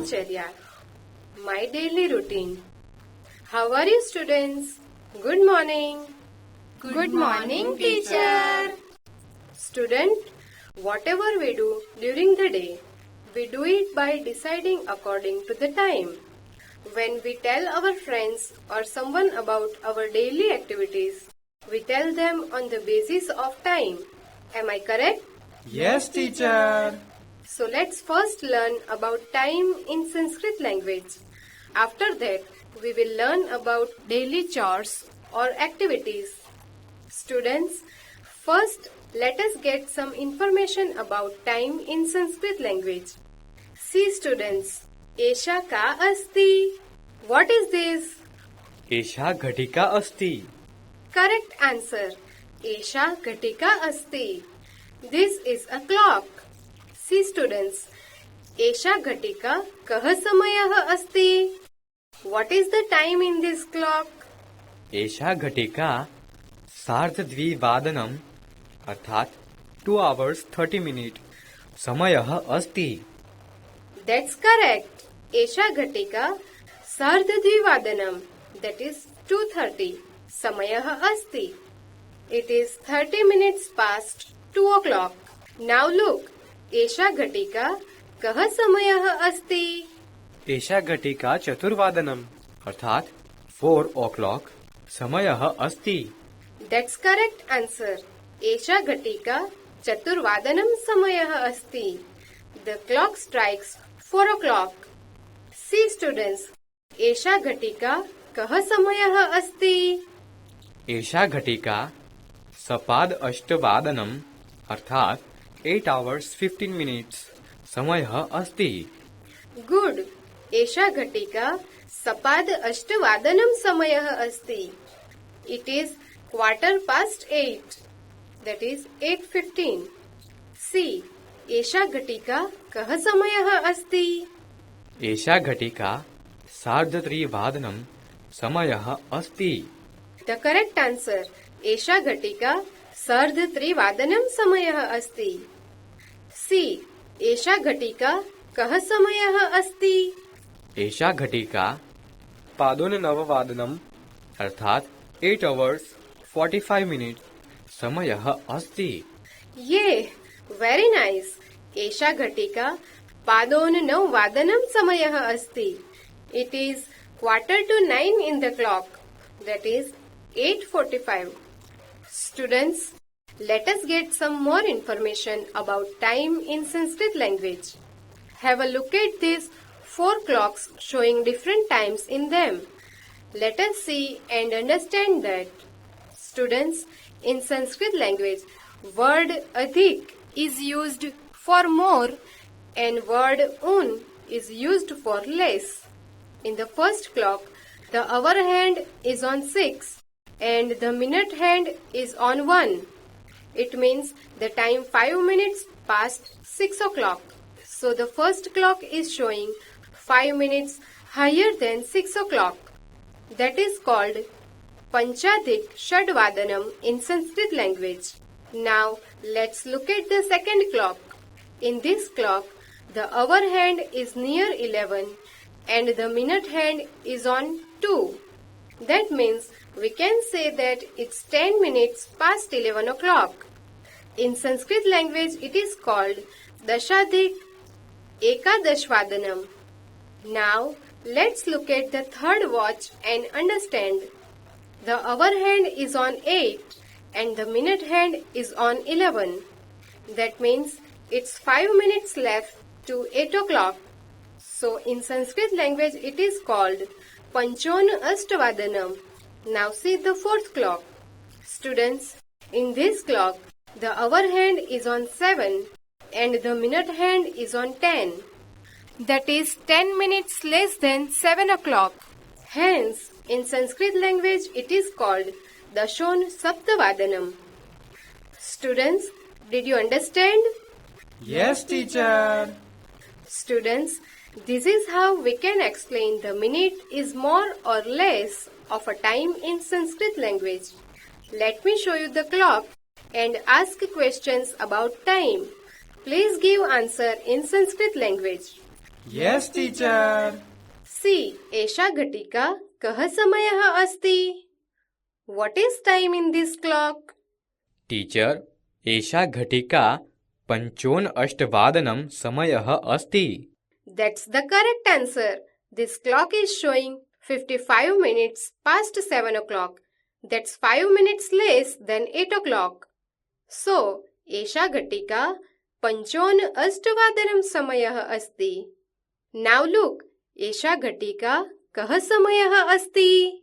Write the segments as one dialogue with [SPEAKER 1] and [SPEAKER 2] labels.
[SPEAKER 1] Dincharya, my daily routine. How are you, students? Good morning.
[SPEAKER 2] Good morning, teacher.
[SPEAKER 1] Student, whatever we do during the day, we do it by deciding according to the time. When we tell our friends or someone about our daily activities, we tell them on the basis of time. Am I correct?
[SPEAKER 2] Yes, teacher.
[SPEAKER 1] So let's first learn about time in Sanskrit language. After that, we will learn about daily chores or activities. Students, first let us get some information about time in Sanskrit language. See students, Esha ka asti? What is this?
[SPEAKER 2] एषा घटिका अस्ति.
[SPEAKER 1] Correct answer. Esha ghatika asti. This is a clock. See students, Esha ghatika kah samayah asti? What is the time in this clock?
[SPEAKER 2] एषा घटिका सार्धद्विवादनम् अर्थात 2 hours 30 minutes समयः अस्ति.
[SPEAKER 1] That's correct. Esha ghatika sardhadvivadanam, that is 2:30. Samayah asti. It is 30 minutes past 2 o'clock. Now look, Esha ghatika kah samayah asti?
[SPEAKER 2] एषा घटिका चतुर्वादनम् अर्थात 4 o'clock समयः अस्ति.
[SPEAKER 1] That's correct answer. Esha ghatika chaturvadanam samayah asti. The clock strikes 4 o'clock. See students, Esha ghatika kah samayah asti?
[SPEAKER 2] एषा घटिका सपाद अष्टवादनम् अर्थात 8 hours 15 minutes समयः अस्ति.
[SPEAKER 1] Good. Esha ghatika sapad ashtavadanam samayah asti. It is 8:15. That is 8:15. See, Esha ghatika kah samayah asti?
[SPEAKER 2] एषा घटिका सार्धत्रिवादनम् समयः अस्ति.
[SPEAKER 1] The correct answer. Esha ghatika sardhatrivadanam samayah asti. See, Esha ghatika kah samayah asti?
[SPEAKER 2] एषा घटिका पादोननववादनम् अर्थात 8 hours 45 minutes समयः अस्ति.
[SPEAKER 1] Yeah, very nice. Esha ghatika padonavvadanam samayah asti. It is 8:45 in the clock. That is 8:45. Students, let us get some more information about time in Sanskrit language. Have a look at these 4 clocks showing different times in them. Let us see and understand that. Students, in Sanskrit language, word adhik is used for more and word un is used for less. In the first clock, the hour hand is on 6 and the minute hand is on 1. It means the time 5 minutes past 6 o'clock. So the first clock is showing 5 minutes higher than 6 o'clock. That is called Panchadik Shadvadanam in Sanskrit language. Now let's look at the second clock. In this clock, the hour hand is near 11 and the minute hand is on 2. That means we can say that it's 10 minutes past 11 o'clock. In Sanskrit language, it is called Dashadik Ekadashvadanam. Now, let's look at the third watch and understand. The hour hand is on 8 and the minute hand is on 11. That means it's 5 minutes left to 8 o'clock. So, in Sanskrit language, it is called Panchon Ashtavadanam. Now, see the fourth clock. Students, in this clock, the hour hand is on 7 and the minute hand is on 10. That is 10 minutes less than 7 o'clock. Hence, in Sanskrit language, it is called Dashon Saptavadanam. Students, did you understand?
[SPEAKER 2] Yes, teacher.
[SPEAKER 1] Students, this is how we can explain the minute is more or less of a time in Sanskrit language. Let me show you the clock and ask questions about time. Please give answer in Sanskrit language.
[SPEAKER 2] Yes, teacher.
[SPEAKER 1] See, एषा घटिका कः समयः अस्ति? What is time in this clock?
[SPEAKER 2] Teacher, एषा घटिका 5:08 समयः अस्ति.
[SPEAKER 1] That's the correct answer. This clock is showing 55 minutes past 7 o'clock. That's 5 minutes less than 8 o'clock. So, एषा घटिका 5:08 समयः अस्ति. Now look, एषा घटिका कः समयः अस्ति?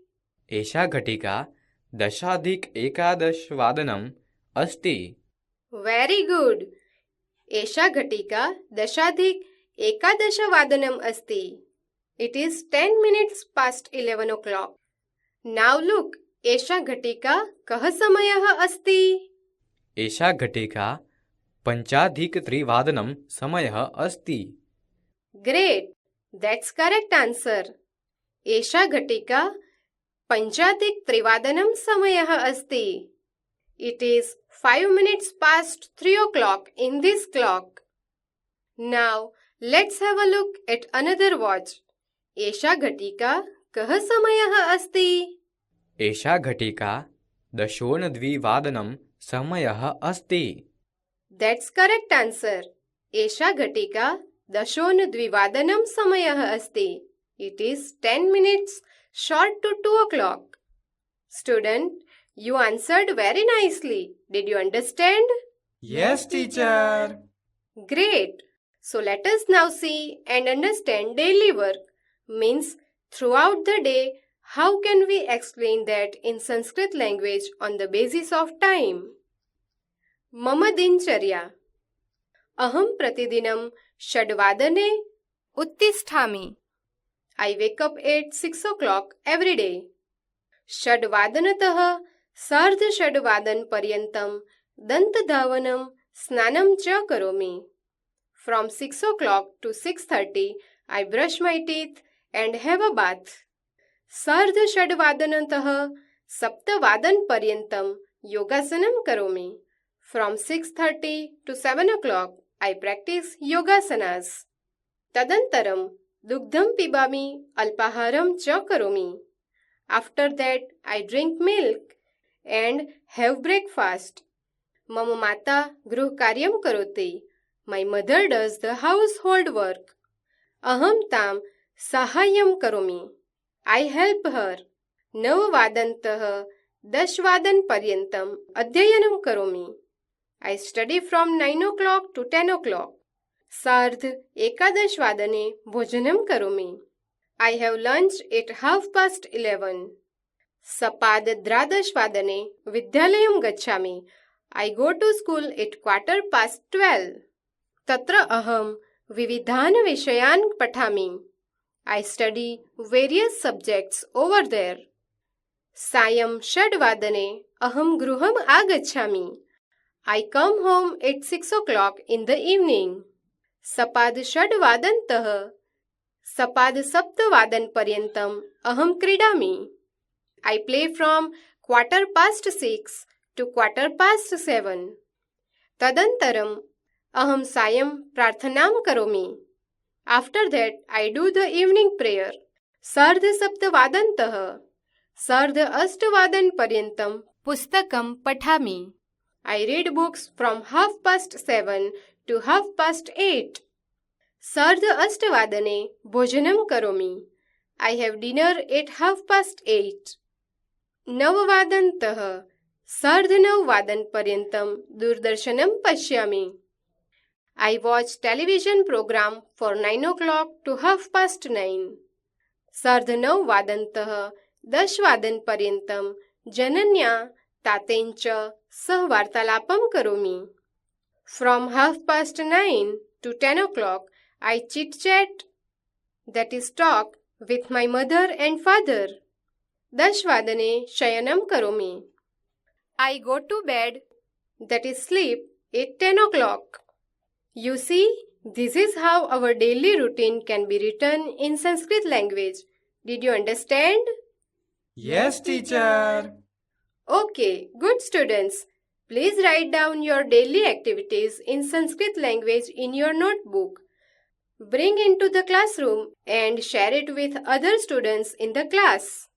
[SPEAKER 2] एषा घटिका 10:11 अस्ति.
[SPEAKER 1] Very good. एषा घटिका 10:11 अस्ति. It is 10 minutes past 11 o'clock. Now look, एषा घटिका कः समयः अस्ति?
[SPEAKER 2] एषा घटिका 5:03 समयः अस्ति.
[SPEAKER 1] Great. That's correct answer. एषा घटिका 5:03 समयः अस्ति. It is 5 minutes past 3 o'clock in this clock. Now, let's have a look at another watch. एषा घटिका कः समयः अस्ति?
[SPEAKER 2] एषा घटिका 10:02 समयः अस्ति.
[SPEAKER 1] That's correct answer. एषा घटिका 10:02 समयः अस्ति. It is 10 minutes short to 2 o'clock. Student, you answered very nicely. Did you understand?
[SPEAKER 2] Yes, teacher.
[SPEAKER 1] Great. So let us now see and understand daily work. Means throughout the day, how can we explain that in Sanskrit language on the basis of time? मम दिनचर्या. अहं प्रतिदिनं 6:00 उत्तिष्ठामि. I wake up at 6 o'clock every day. 6:00तः 6:30 पर्यन्तं दन्तधावनं स्नानं च करोमि. From 6 o'clock to 6:30 I brush my teeth and have a bath. 6:30तः 7:00 पर्यन्तं योगासनं करोमि. From 6:30 to 7 o'clock I practice yogasanas. तदनन्तरं दुग्धं पिबामि, अल्पाहारं च करोमि. After that I drink milk and have breakfast. मम माता गृहकार्यं करोति. My mother does the household work. अहं तां साहाय्यं करोमि. I help her. 9:00तः 10:00 पर्यन्तम् अध्ययनं करोमि. I study from 9 o'clock to 10 o'clock. 11:30 भोजनं करोमि. I have lunch at 11:30. 12:15 विद्यालयं गच्छामि. I go to school at 12:15. तत्र अहं विविधान् विषयान् पठामि. I study various subjects over there. सायं 6:00 अहं गृहम् आगच्छामि. I come home at 6 o'clock in the evening. 6:15तः 7:30 पर्यन्तम् अहं क्रीडामि. I play from 6:15 to 7:15. तदनन्तरम् अहं सायं प्रार्थनां करोमि. After that I do the evening prayer. 7:30तः 8:30 पर्यन्तं पुस्तकं पठामि. I read books from 7:30 to 8:30. 8:30 भोजनं करोमि. I have dinner at 8:30. 9:00तः 9:30 पर्यन्तं दूरदर्शनं पश्यामि. I watch television program for 9 o'clock to 9:30. 9:30तः 10:00 पर्यन्तं जनन्या तातेञ्च सह वार्तालापं करोमि. From 9:30 to 10 o'clock I chit-chat, that is talk, with my mother and father. 10:00 शयनं करोमि. I go to bed, that is sleep, at 10 o'clock. You see, this is how our daily routine can be written in Sanskrit language. Did you understand?
[SPEAKER 2] Yes, teacher.
[SPEAKER 1] Okay, good students. Please write down your daily activities in Sanskrit language in your notebook. bring into the classroom and share it with other students in the class.